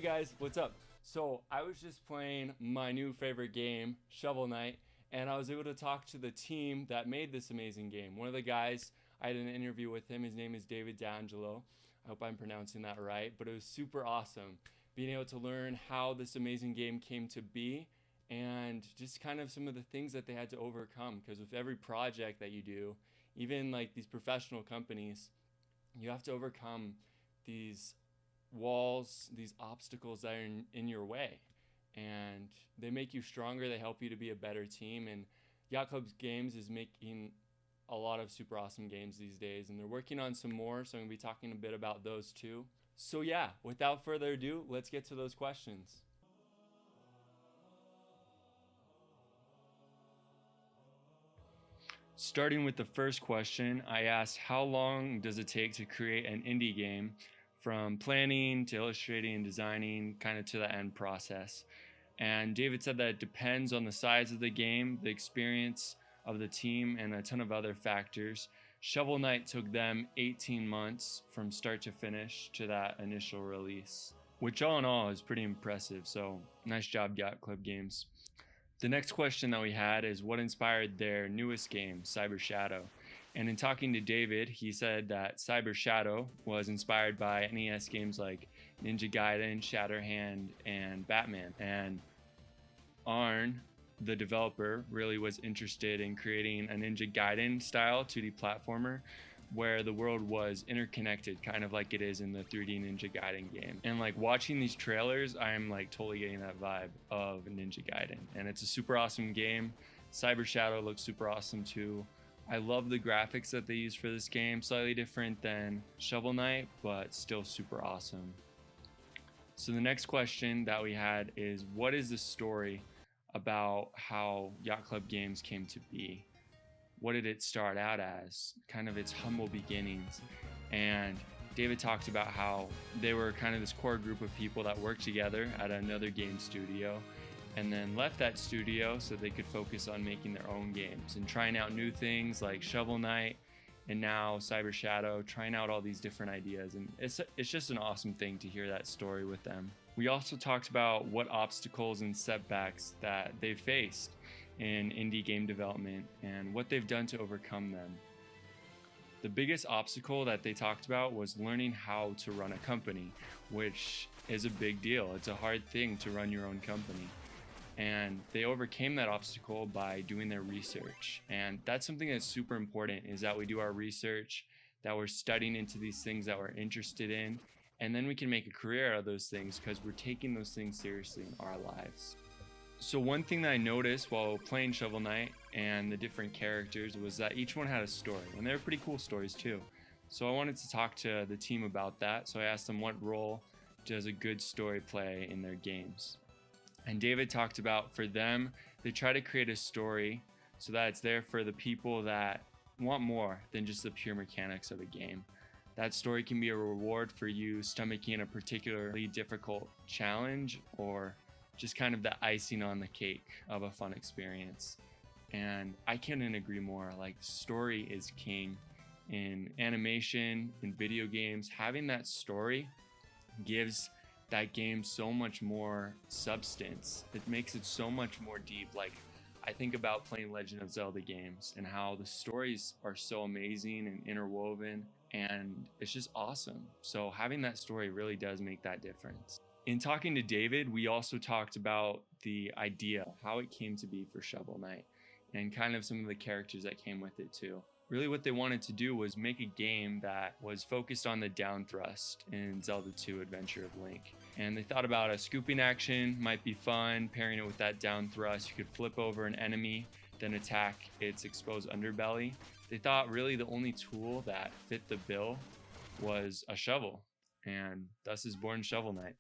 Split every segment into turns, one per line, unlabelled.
Hey guys, what's up? So I was just playing my new favorite game, Shovel Knight, and I was able to talk to the team that made this amazing game. One of the guys, I had an interview with him. His name is David D'Angelo. I hope I'm pronouncing that right, but it was super awesome being able to learn how this amazing game came to be and just kind of some of the things that they had to overcome. Because with every project that you do, even like these professional companies, you have to overcome these walls, these obstacles that are in your way. And they make you stronger, they help you to be a better team. And Yacht Club's Games is making a lot of super awesome games these days, and they're working on some more, so I'm going to be talking a bit about those too. So, yeah, without further ado, let's get to those questions. Starting with the first question, I asked how long does it take to create an indie game from planning to illustrating and designing, kind of to the end process. And David said that it depends on the size of the game, the experience of the team, and a ton of other factors. Shovel Knight took them 18 months from start to finish to that initial release, which all in all is pretty impressive. So nice job, Yacht Club Games. The next question that we had is what inspired their newest game, Cyber Shadow? And in talking to David, he said that Cyber Shadow was inspired by NES games like Ninja Gaiden, Shatterhand, and Batman. And Arn, the developer, really was interested in creating a Ninja Gaiden style 2D platformer where the world was interconnected, kind of like it is in the 3D Ninja Gaiden game. And like watching these trailers, I'm like totally getting that vibe of Ninja Gaiden. And it's a super awesome game. Cyber Shadow looks super awesome too. I love the graphics that they use for this game, slightly different than Shovel Knight, but still super awesome. So the next question that we had is what is the story about how Yacht Club Games came to be? What did it start out as? Kind of its humble beginnings. And David talked about how they were kind of this core group of people that worked together at another game studio and then left that studio so they could focus on making their own games and trying out new things like Shovel Knight and now Cyber Shadow, trying out all these different ideas. And it's just an awesome thing to hear that story with them. We also talked about what obstacles and setbacks that they've faced in indie game development and what they've done to overcome them. The biggest obstacle that they talked about was learning how to run a company, which is a big deal. It's a hard thing to run your own company. And they overcame that obstacle by doing their research. And that's something that's super important, is that we do our research, that we're studying into these things that we're interested in, and then we can make a career out of those things because we're taking those things seriously in our lives. So one thing that I noticed while playing Shovel Knight and the different characters was that each one had a story, and they were pretty cool stories too. So I wanted to talk to the team about that. So I asked them what role does a good story play in their games. And David talked about for them, they try to create a story so that it's there for the people that want more than just the pure mechanics of a game. That story can be a reward for you stomaching a particularly difficult challenge or just kind of the icing on the cake of a fun experience. And I couldn't agree more. Like, story is king in animation, in video games. Having that story gives that game so much more substance. It makes it so much more deep. Like, I think about playing Legend of Zelda games and how the stories are so amazing and interwoven, and it's just awesome. So having that story really does make that difference. In talking to David, we also talked about the idea, how it came to be for Shovel Knight, and kind of some of the characters that came with it too. Really what they wanted to do was make a game that was focused on the down thrust in Zelda 2 Adventure of Link. And they thought about a scooping action might be fun, pairing it with that down thrust. You could flip over an enemy, then attack its exposed underbelly. They thought really the only tool that fit the bill was a shovel, and thus is born Shovel Knight.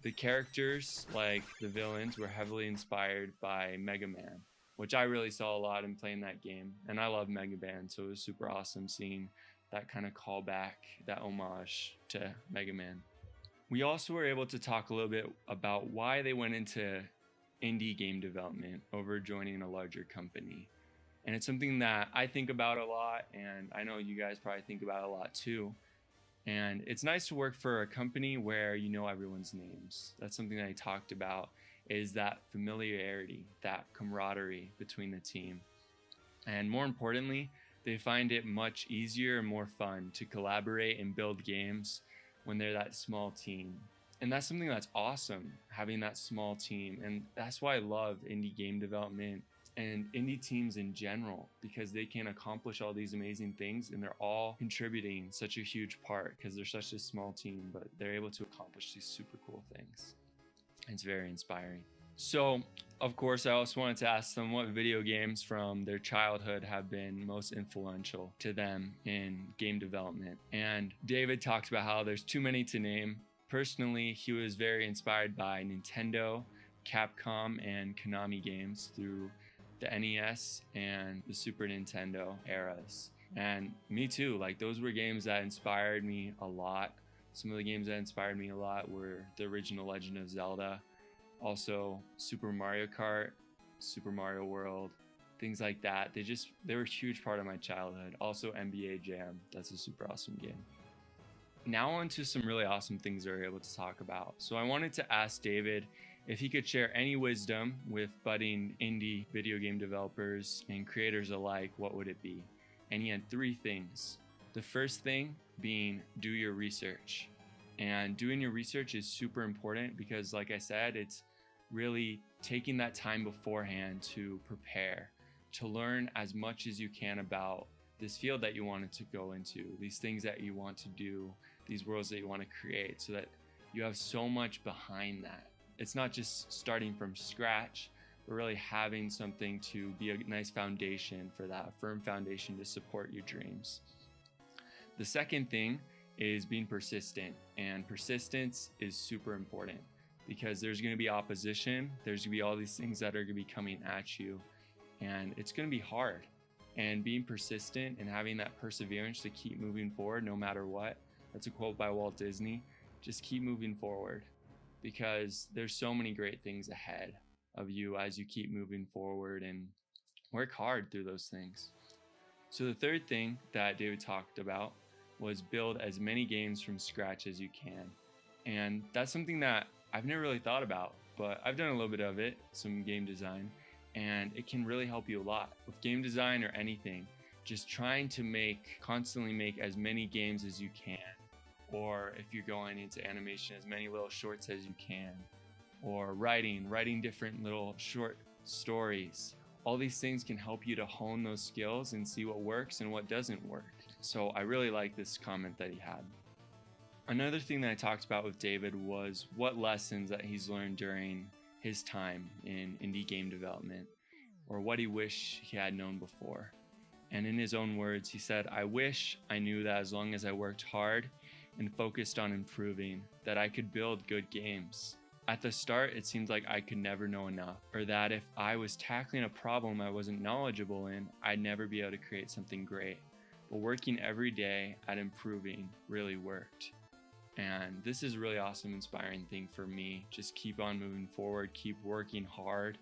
The characters, like the villains, were heavily inspired by Mega Man, which I really saw a lot in playing that game. And I love Mega Man, so it was super awesome seeing that kind of callback, that homage to Mega Man. We also were able to talk a little bit about why they went into indie game development over joining a larger company. And it's something that I think about a lot, and I know you guys probably think about a lot too. And it's nice to work for a company where you know everyone's names. That's something that I talked about, is that familiarity, that camaraderie between the team. And more importantly, they find it much easier and more fun to collaborate and build games when they're that small team. And that's something that's awesome, having that small team. And that's why I love indie game development and indie teams in general, because they can accomplish all these amazing things and they're all contributing such a huge part because they're such a small team, but they're able to accomplish these super cool things. It's very inspiring. So, of course, I also wanted to ask them what video games from their childhood have been most influential to them in game development. And David talked about how there's too many to name. Personally, he was very inspired by Nintendo, Capcom, and Konami games through the NES and the Super Nintendo eras. And me too, like those were games that inspired me a lot. Some of the games that inspired me a lot were the original Legend of Zelda, also Super Mario Kart, Super Mario World, things like that. They were a huge part of my childhood. Also NBA Jam, that's a super awesome game. Now on to some really awesome things that we're able to talk about. So I wanted to ask David if he could share any wisdom with budding indie video game developers and creators alike, what would it be? And he had 3 things. The first thing being do your research. And doing your research is super important because, like I said, it's really taking that time beforehand to prepare, to learn as much as you can about this field that you wanted to go into, these things that you want to do, these worlds that you want to create, so that you have so much behind that. It's not just starting from scratch, but really having something to be a nice foundation for that, a firm foundation to support your dreams. The second thing is being persistent, and persistence is super important because there's going to be opposition, there's going to be all these things that are going to be coming at you, and it's going to be hard. And being persistent and having that perseverance to keep moving forward no matter what, that's a quote by Walt Disney, just keep moving forward because there's so many great things ahead of you as you keep moving forward and work hard through those things. So the third thing that David talked about was build as many games from scratch as you can. And that's something that I've never really thought about, but I've done a little bit of it, some game design, and it can really help you a lot. With game design or anything, just trying to constantly make as many games as you can. Or if you're going into animation, as many little shorts as you can. Or writing different little short stories. All these things can help you to hone those skills and see what works and what doesn't work. So I really like this comment that he had. Another thing that I talked about with David was what lessons that he's learned during his time in indie game development, or what he wished he had known before. And in his own words, he said, "I wish I knew that as long as I worked hard and focused on improving, that I could build good games. At the start, it seemed like I could never know enough, or that if I was tackling a problem I wasn't knowledgeable in, I'd never be able to create something great. But working every day at improving really worked." And this is a really awesome, inspiring thing for me. Just keep on moving forward, keep working hard.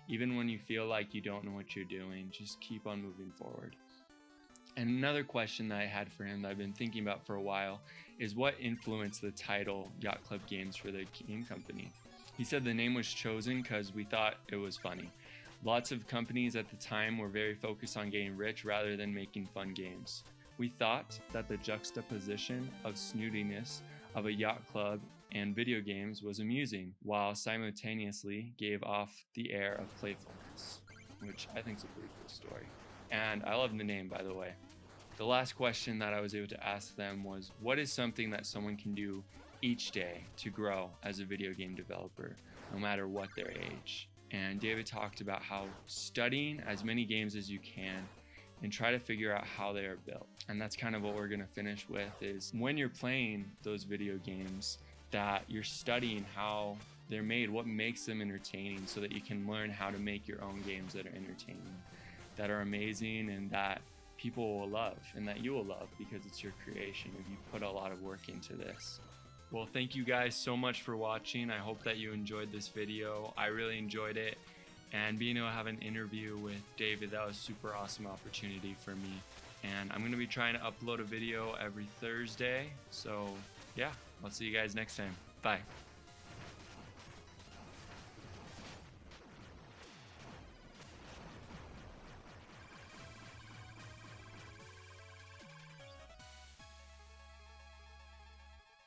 Even when you feel like you don't know what you're doing, just keep on moving forward. And another question that I had for him that I've been thinking about for a while is what influenced the title Yacht Club Games for the game company. He said the name was chosen because we thought it was funny. Lots of companies at the time were very focused on getting rich rather than making fun games. We thought that the juxtaposition of snootiness of a yacht club and video games was amusing, while simultaneously gave off the air of playfulness, which I think is a pretty cool story. And I love the name, by the way. The last question that I was able to ask them was, what is something that someone can do each day to grow as a video game developer, no matter what their age? And David talked about how studying as many games as you can and try to figure out how they are built. And that's kind of what we're gonna finish with, is when you're playing those video games, that you're studying how they're made, what makes them entertaining, so that you can learn how to make your own games that are entertaining, that are amazing, and that people will love, and that you will love because it's your creation if you put a lot of work into this. Well, thank you guys so much for watching. I hope that you enjoyed this video. I really enjoyed it. And being able to have an interview with David, that was a super awesome opportunity for me. And I'm going to be trying to upload a video every Thursday. So yeah, I'll see you guys next time. Bye.